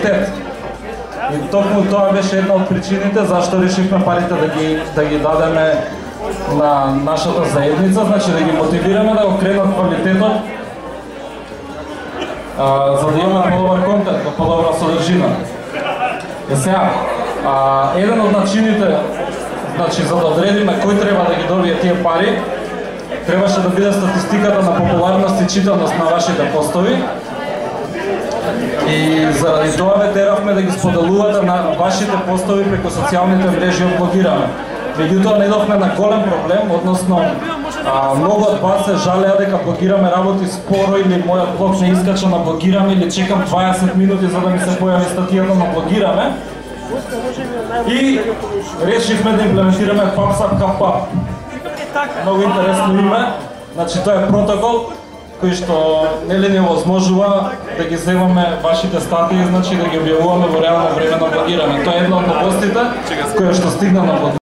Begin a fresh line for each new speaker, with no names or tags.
приоритет. И токму тоа беше една од причините зашто решивме парите да ги дадеме на нашата заедница, значи да ги мотивираме да го кренат квалитетот, за да имаме подобар контент, подобра содржина. Сега, еден од начините, значи за да одредиме кој треба да ги добие тие пари, требаше да биде статистиката на популарност и читаност на вашите постови. И заради тоа ве теравме да ги споделувате на вашите постови преку социјалните мрежи од Блогираме. Меѓутоа најдовме на голем проблем, односно многу од вас се жалеа дека Блогираме работи споро или мојот блог не искача на Блогираме или чекам 20 минути за да ми се појави статијата на Блогираме. И решивме да имплементираме PubSub. Многу интересно име, значи тоа е протокол кој што нели не возможува да ги земаме вашите статии, значи да ги објавуваме во реално време на Блогираме. Тоа е една од новостите која што стигна на Блогираме.